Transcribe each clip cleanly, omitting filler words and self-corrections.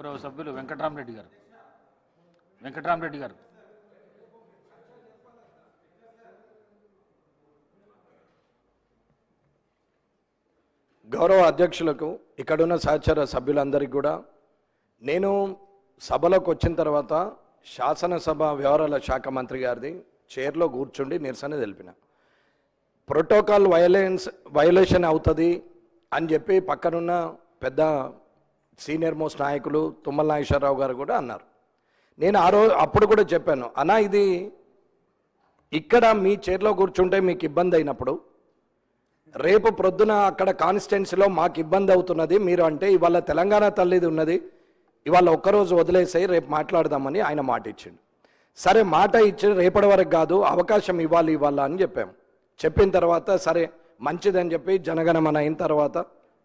గౌరవ సభ్యులు వెంకటరామరెడ్డి గారు. గౌరవ అధ్యక్షులకు, ఇక్కడున్న సహచర సభ్యులందరికీ కూడా, నేను సభలోకి వచ్చిన తర్వాత శాసనసభ వ్యవహారాల శాఖ మంత్రి గారిది చైర్లో కూర్చుండి నిరసన తెలిపిన. ప్రోటోకాల్ వయలేషన్ అవుతుంది అని చెప్పి పక్కనున్న పెద్ద సీనియర్ మోస్ట్ నాయకులు తుమ్మల నాగేశ్వరరావు గారు కూడా అన్నారు. నేను అప్పుడు కూడా చెప్పాను, అన్నా ఇది ఇక్కడ మీ చైర్లో కూర్చుంటే మీకు ఇబ్బంది అయినప్పుడు రేపు ప్రొద్దున అక్కడ కాన్స్టిట్యున్సీలో మాకు ఇబ్బంది అవుతున్నది, మీరు అంటే ఇవాళ తెలంగాణ తల్లిది ఉన్నది, ఇవాళ ఒక్కరోజు వదిలేసాయి, రేపు మాట్లాడదామని ఆయన మాట ఇచ్చిండు. సరే మాట ఇచ్చి రేపటి వరకు కాదు, అవకాశం ఇవ్వాలి అని చెప్పాము. చెప్పిన తర్వాత సరే మంచిదని చెప్పి జనగణమన అయిన తర్వాత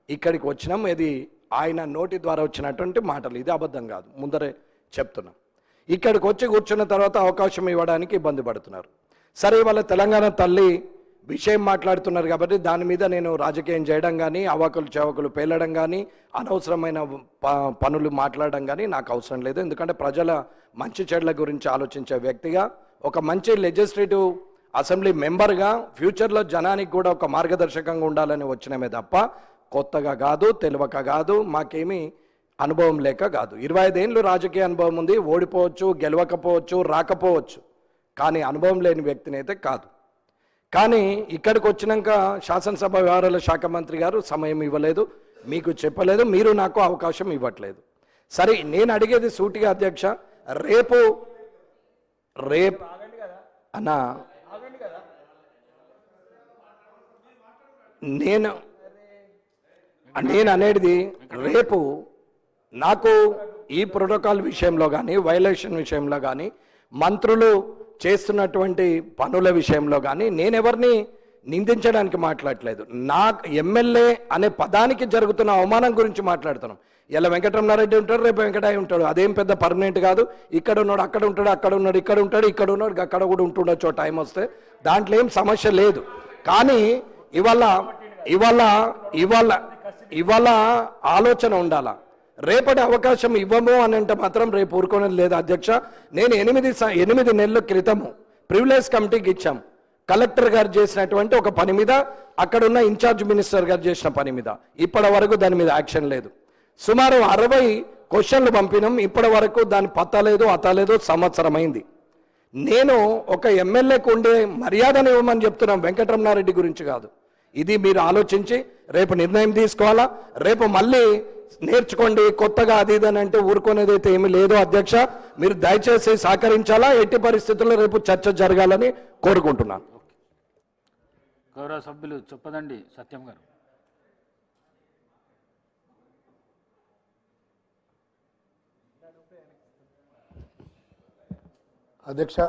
ఇక్కడికి వచ్చినాం. ఇది ఆయన నోటి ద్వారా వచ్చినటువంటి మాటలు, ఇది అబద్ధం కాదు, ముందరే చెప్తున్నాం. ఇక్కడికి వచ్చి కూర్చున్న తర్వాత అవకాశం ఇవ్వడానికి ఇబ్బంది పడుతున్నారు. సరే ఇవాళ తెలంగాణ తల్లి విషయం మాట్లాడుతున్నారు కాబట్టి దాని మీద నేను రాజకీయం చేయడం కానీ, అవాకులు చెవకులు పేలడం కానీ, అనవసరమైన పనులు మాట్లాడడం కానీ నాకు అవసరం లేదు. ఎందుకంటే ప్రజల మంచి చెడ్ల గురించి ఆలోచించే వ్యక్తిగా, ఒక మంచి లెజిస్లేటివ్ అసెంబ్లీ మెంబర్గా ఫ్యూచర్లో జనానికి కూడా ఒక మార్గదర్శకంగా ఉండాలని వచ్చినమే తప్ప కొత్తగా కాదు, తెలియక కాదు, మాకేమీ అనుభవం లేక కాదు. 25 ఏళ్ళు రాజకీయ అనుభవం ఉంది. ఓడిపోవచ్చు, గెలవకపోవచ్చు, రాకపోవచ్చు, కానీ అనుభవం లేని వ్యక్తిని అయితే కాదు. కానీ ఇక్కడికి వచ్చినాక శాసనసభ వ్యవహారాల శాఖ మంత్రి గారు సమయం ఇవ్వలేదు, మీకు చెప్పలేదు, మీరు నాకు అవకాశం ఇవ్వట్లేదు. సరే నేను అడిగేది సూటిగా అధ్యక్ష, రేపు అన్నా నేను అనేది రేపు నాకు ఈ ప్రోటోకాల్ విషయంలో కానీ, వయలేషన్ విషయంలో కానీ, మంత్రులు చేస్తున్నటువంటి పనుల విషయంలో కానీ నేనెవరిని నిందించడానికి మాట్లాడలేదు. నాకు ఎమ్మెల్యే అనే పదానికి జరుగుతున్న అవమానం గురించి మాట్లాడుతున్నాం. ఇలా వెంకటరమణారెడ్డి ఉంటాడు, రేపు వెంకటయ్య ఉంటాడు, అదేం పెద్ద పర్మనెంట్ కాదు. ఇక్కడ ఉన్నాడు, అక్కడ ఉంటాడు, అక్కడ ఉన్నాడు, ఇక్కడ ఉంటాడు, ఇక్కడ ఉన్నాడు, అక్కడ కూడా ఉంటుండొచ్చు టైం వస్తే, దాంట్లో ఏం సమస్య లేదు. కానీ ఇవాళ ఆలోచన ఉండాలా. రేపటి అవకాశం ఇవ్వము అని అంటే మాత్రం రేపు ఊరుకోనేది లేదు అధ్యక్ష. నేను 8 నెలల క్రితము ప్రివిలేజ్ కమిటీకి ఇచ్చాం. కలెక్టర్ గారు చేసినటువంటి ఒక పని మీద, అక్కడున్న ఇన్ఛార్జ్ మినిస్టర్ గారు చేసిన పని మీద ఇప్పటి వరకు దాని మీద యాక్షన్ లేదు. సుమారు 60 క్వశ్చన్లు పంపినాం, ఇప్పటి వరకు దాని అతలేదు, సంవత్సరం అయింది. నేను ఒక ఎమ్మెల్యేకు ఉండే మర్యాదను ఇవ్వమని చెప్తున్నాం, వెంకటరమణారెడ్డి గురించి కాదు. ఇది మీరు ఆలోచించి రేపు నిర్ణయం తీసుకోవాలా. రేపు మళ్ళీ నేర్చుకోండి కొత్తగా అది ఇదని అంటే ఊరుకునేదైతే ఏమీ లేదు అధ్యక్ష. మీరు దయచేసి సహకరించాలా, ఎట్టి పరిస్థితుల్లో రేపు చర్చ జరగాలని కోరుకుంటున్నాను. గౌరవ సభ్యులు చొప్పదండి సత్యం గారు. అధ్యక్ష